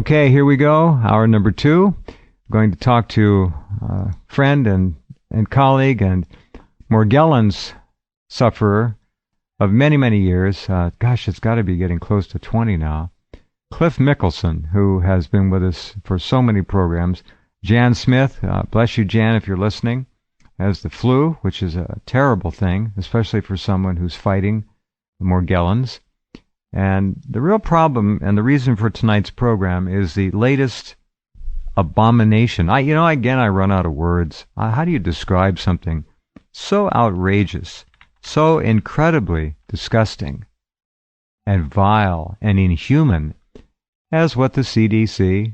Okay, here we go. Hour number 2. I'm going to talk to a friend and colleague and Morgellons sufferer of many, many years. Gosh, it's got to be getting close to 20 now. Cliff Mickelson, who has been with us for so many programs. Jan Smith, bless you, Jan, if you're listening, has the flu, which is a terrible thing, especially for someone who's fighting Morgellons. And the real problem and the reason for tonight's program is the latest abomination. I run out of words. How do you describe something so outrageous, so incredibly disgusting and vile and inhuman as what the CDC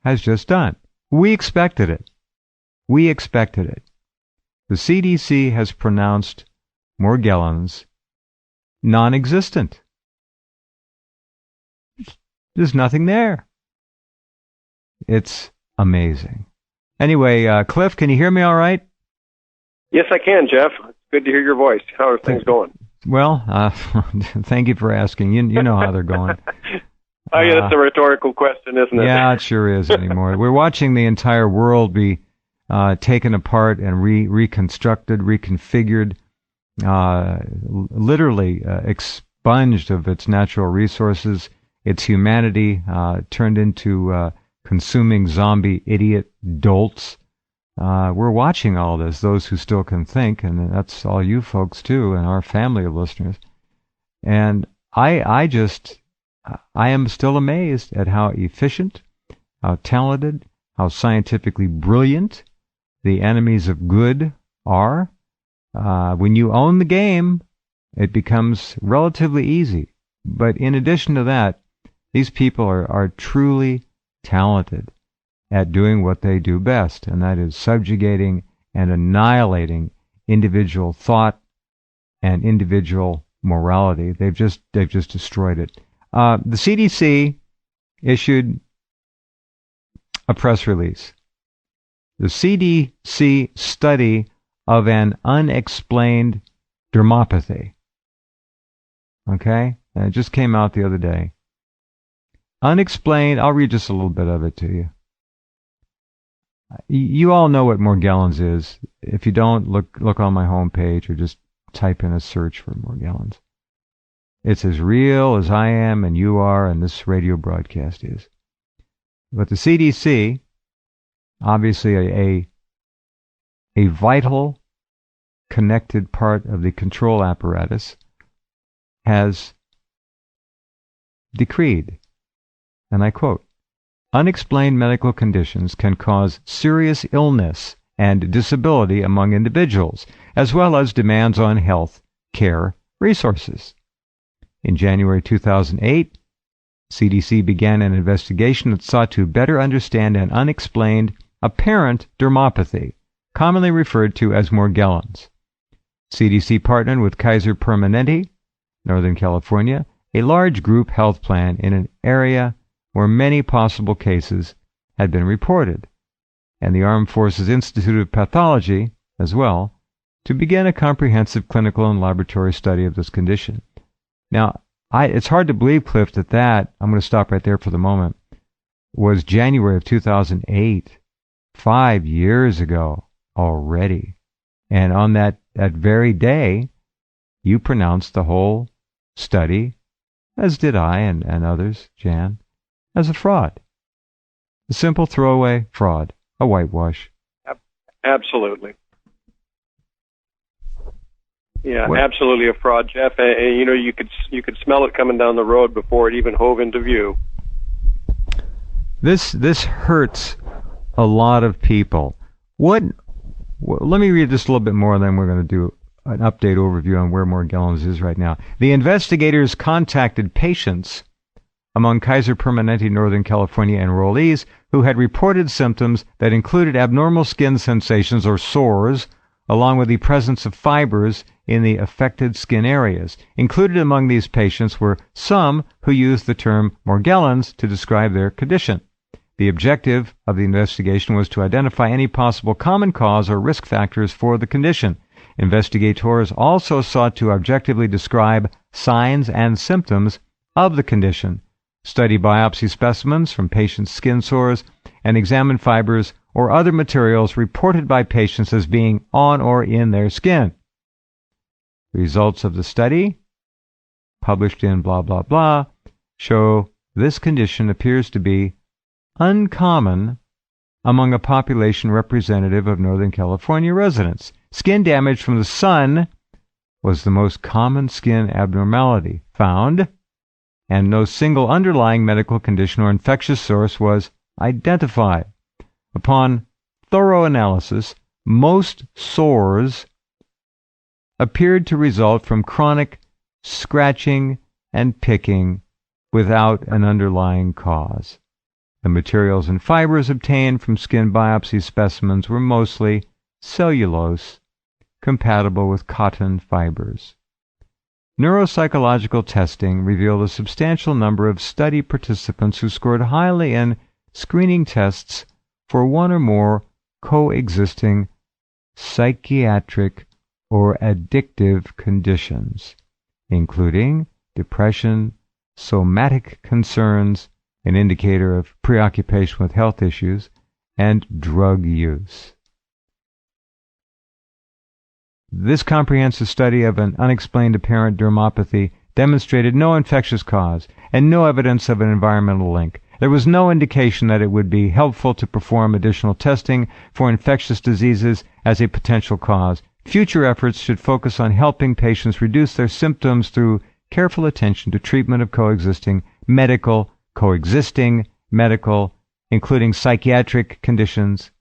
has just done? We expected it. We expected it. The CDC has pronounced Morgellons non-existent. There's nothing there. It's amazing. Anyway, Cliff, can you hear me all right? Yes, I can, Jeff. It's good to hear your voice. How are things going? Well, thank you for asking. You know how they're going. Oh, yeah, that's a rhetorical question, isn't it? Yeah, it sure is anymore. We're watching the entire world be taken apart and reconstructed, reconfigured, literally expunged of its natural resources, its humanity, turned into consuming zombie idiot dolts. We're watching all this, those who still can think, and that's all you folks too, and our family of listeners. And I am still amazed at how efficient, how talented, how scientifically brilliant the enemies of good are. When you own the game, it becomes relatively easy. But in addition to that, these people are truly talented at doing what they do best, and that is subjugating and annihilating individual thought and individual morality. They've just destroyed it. The CDC issued a press release. The CDC study of an unexplained dermopathy. Okay? And it just came out the other day. Unexplained, I'll read just a little bit of it to you. You all know what Morgellons is. If you don't, look on my homepage or just type in a search for Morgellons. It's as real as I am and you are and this radio broadcast is. But the CDC, obviously a vital, connected part of the control apparatus, has decreed, and I quote, "Unexplained medical conditions can cause serious illness and disability among individuals, as well as demands on health care resources." In January 2008, CDC began an investigation that sought to better understand an unexplained apparent dermopathy, commonly referred to as Morgellons. CDC partnered with Kaiser Permanente, Northern California, a large group health plan in an area where many possible cases had been reported, and the Armed Forces Institute of Pathology as well, to begin a comprehensive clinical and laboratory study of this condition. Now, it's hard to believe, Cliff, that I'm going to stop right there for the moment, was January of 2008, 5 years ago already. And on that very day, you pronounced the whole study, as did I and others, Jan, as a fraud. A simple throwaway fraud, a whitewash. Absolutely. Yeah, what? Absolutely a fraud, Jeff. And you could smell it coming down the road before it even hove into view. This hurts a lot of people. Let me read this a little bit more, and then we're going to do an update overview on where Morgellons is right now. The investigators contacted patients among Kaiser Permanente Northern California enrollees who had reported symptoms that included abnormal skin sensations or sores, along with the presence of fibers in the affected skin areas. Included among these patients were some who used the term Morgellons to describe their condition. The objective of the investigation was to identify any possible common cause or risk factors for the condition. Investigators also sought to objectively describe signs and symptoms of the condition. Study biopsy specimens from patients' skin sores and examine fibers or other materials reported by patients as being on or in their skin. Results of the study, published in blah, blah, blah, show this condition appears to be uncommon among a population representative of Northern California residents. Skin damage from the sun was the most common skin abnormality found, and no single underlying medical condition or infectious source was identified. Upon thorough analysis, most sores appeared to result from chronic scratching and picking without an underlying cause. The materials and fibers obtained from skin biopsy specimens were mostly cellulose, compatible with cotton fibers. Neuropsychological testing revealed a substantial number of study participants who scored highly in screening tests for one or more coexisting psychiatric or addictive conditions, including depression, somatic concerns, an indicator of preoccupation with health issues, and drug use. This comprehensive study of an unexplained apparent dermopathy demonstrated no infectious cause and no evidence of an environmental link. There was no indication that it would be helpful to perform additional testing for infectious diseases as a potential cause. Future efforts should focus on helping patients reduce their symptoms through careful attention to treatment of coexisting medical, including psychiatric conditions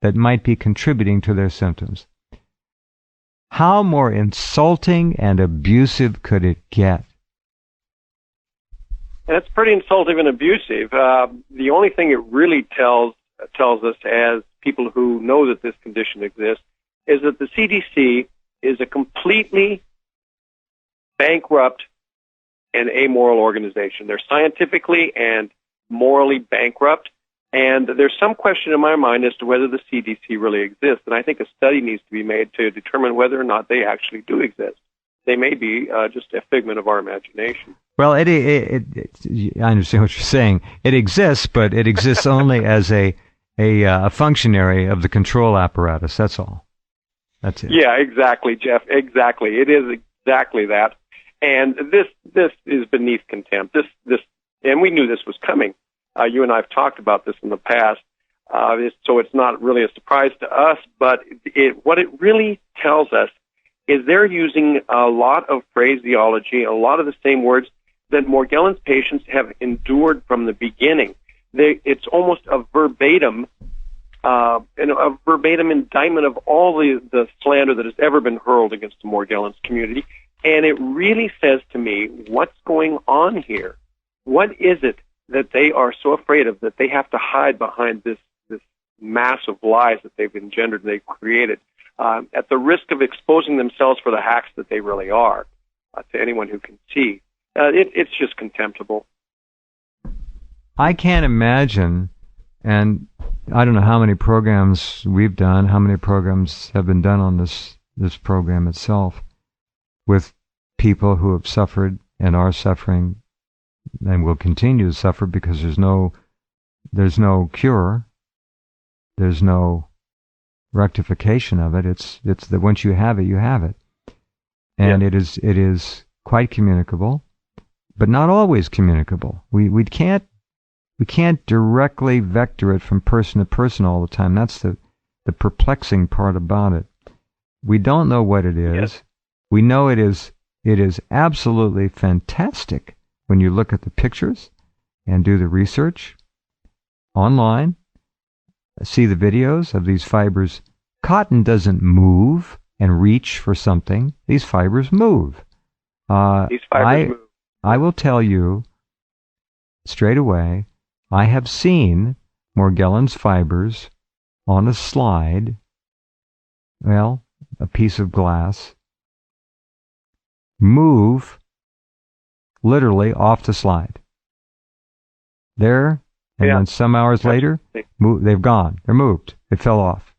that might be contributing to their symptoms. How more insulting and abusive could it get? That's pretty insulting and abusive. The only thing it really tells us as people who know that this condition exists is that the CDC is a completely bankrupt and amoral organization. They're scientifically and morally bankrupt, and there's some question in my mind as to whether the CDC really exists, and I think a study needs to be made to determine whether or not they actually do exist. They may be just a figment of our imagination. Well, I understand what you're saying. It exists, but it exists only as a functionary of the control apparatus. That's all. That's it. Yeah, exactly, Jeff. Exactly. It is exactly that. And this is beneath contempt. This, and we knew this was coming. You and I have talked about this in the past, so it's not really a surprise to us. But what it really tells us is they're using a lot of phraseology, a lot of the same words that Morgellons patients have endured from the beginning. It's almost a verbatim indictment of all the slander that has ever been hurled against the Morgellons community. And it really says to me, what's going on here? What is it that they are so afraid of that they have to hide behind this mass of lies that they've engendered, they've created, at the risk of exposing themselves for the hacks that they really are to anyone who can see? It's just contemptible. I can't imagine, and I don't know how many programs we've done, how many programs have been done on this program itself, with people who have suffered and are suffering and will continue to suffer because there's no cure, there's no rectification of it. It's that once you have it, you have it, and yeah. It is quite communicable, but not always communicable. We can't directly vector it from person to person all the time. That's the perplexing part about it. We don't know what it is. Yes. We know it is absolutely fantastic when you look at the pictures and do the research online, see the videos of these fibers. Cotton doesn't move and reach for something. These fibers move. These fibers move. I will tell you straight away, I have seen Morgellons fibers on a slide, well, a piece of glass, move literally off the slide. There, and then some hours later, they've gone. They're moved. They fell off.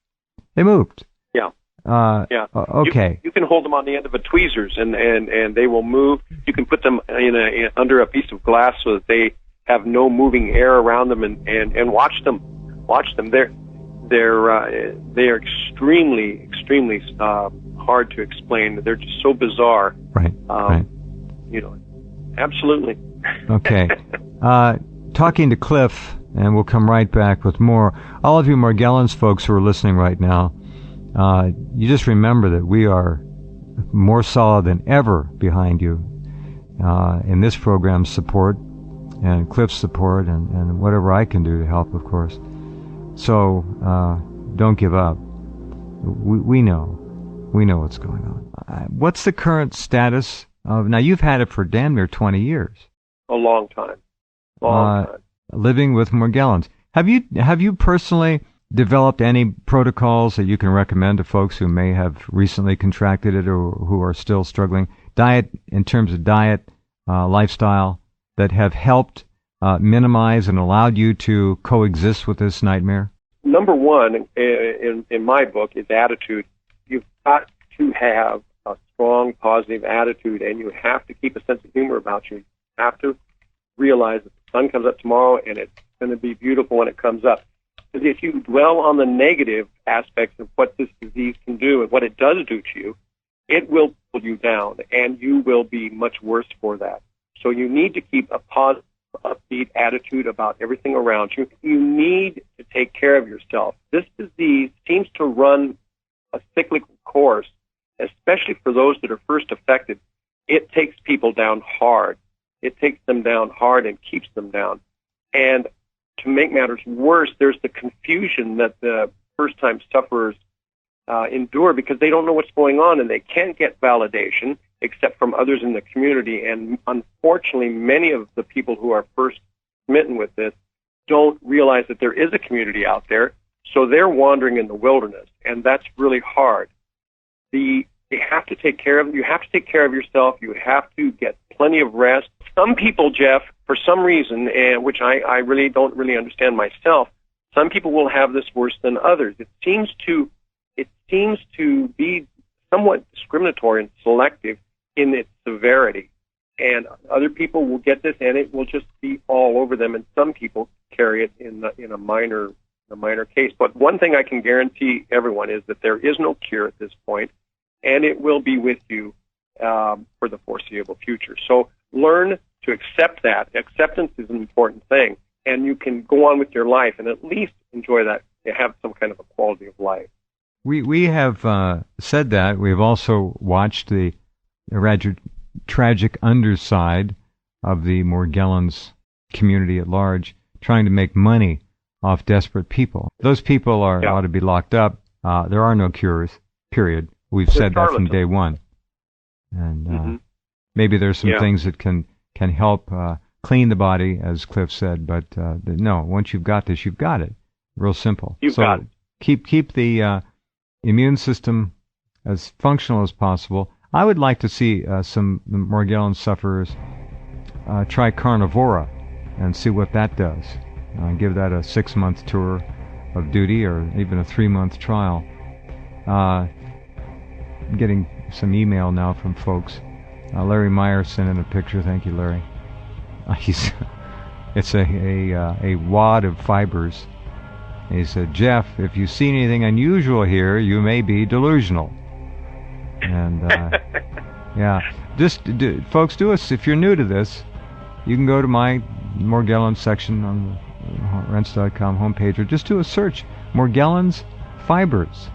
They moved. Yeah. Okay. You can hold them on the end of a tweezers, and they will move. You can put them under a piece of glass so that they have no moving air around them, and watch them. Watch them. They are extremely hard to explain. They're just so bizarre. Right. Right. Absolutely. Okay. Talking to Cliff, and we'll come right back with more. All of you Morgellons folks who are listening right now, you just remember that we are more solid than ever behind you in this program's support and Cliff's support and whatever I can do to help, of course. So don't give up. We know what's going on. What's the current status of? Now you've had it for damn near 20 years. A long time. Long time. Living with Morgellons. Have you personally developed any protocols that you can recommend to folks who may have recently contracted it or who are still struggling? In terms of diet, lifestyle, that have helped minimize and allowed you to coexist with this nightmare? Number one, in my book, is attitude. You've got to have a strong, positive attitude, and you have to keep a sense of humor about you. You have to realize that the sun comes up tomorrow, and it's going to be beautiful when it comes up. Because if you dwell on the negative aspects of what this disease can do and what it does do to you, it will pull you down, and you will be much worse for that. So you need to keep a positive, upbeat attitude about everything around you. You need to take care of yourself. This disease seems to run a cyclical course, especially for those that are first affected. It takes people down hard. It takes them down hard and keeps them down. And to make matters worse, there's the confusion that the first-time sufferers endure because they don't know what's going on and they can't get validation except from others in the community. And unfortunately, many of the people who are first smitten with this don't realize that there is a community out there, so they're wandering in the wilderness, and that's really hard. You have to take care of yourself. You have to get plenty of rest. Some people, Jeff, for some reason, which I really don't really understand myself, some people will have this worse than others. It seems to be somewhat discriminatory and selective in its severity. And other people will get this, and it will just be all over them. And some people carry it in a minor case. But one thing I can guarantee everyone is that there is no cure at this point, and it will be with you for the foreseeable future. So learn to accept that. Acceptance is an important thing, and you can go on with your life and at least enjoy that, have some kind of a quality of life. We have said that. We've also watched the rather tragic underside of the Morgellons community at large, trying to make money off desperate people. Those people ought to be locked up. There are no cures, period. We've said that from day one. And maybe there's some things that can help clean the body, as Cliff said, but no, once you've got this, you've got it. Real simple. You've got it. Keep the immune system as functional as possible. I would like to see some Morgellons sufferers try carnivora and see what that does. Give that a 6-month tour of duty or even a 3-month trial. I'm getting some email now from folks. Larry Meyer sent in a picture. Thank you, Larry. It's a wad of fibers. He said, Jeff, if you see anything unusual here, you may be delusional. And folks, if you're new to this, you can go to my Morgellons section on the Rense.com homepage, or just do a search, Morgellons fibers,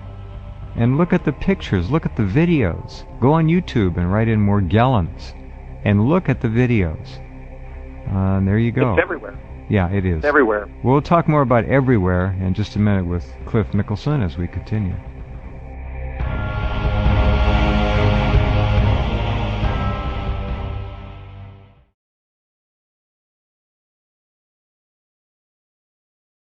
and look at the pictures, look at the videos. Go on YouTube and write in Morgellons, and look at the videos. And there you go. It's everywhere. Yeah, it is. It's everywhere. We'll talk more about everywhere in just a minute with Cliff Mickelson as we continue.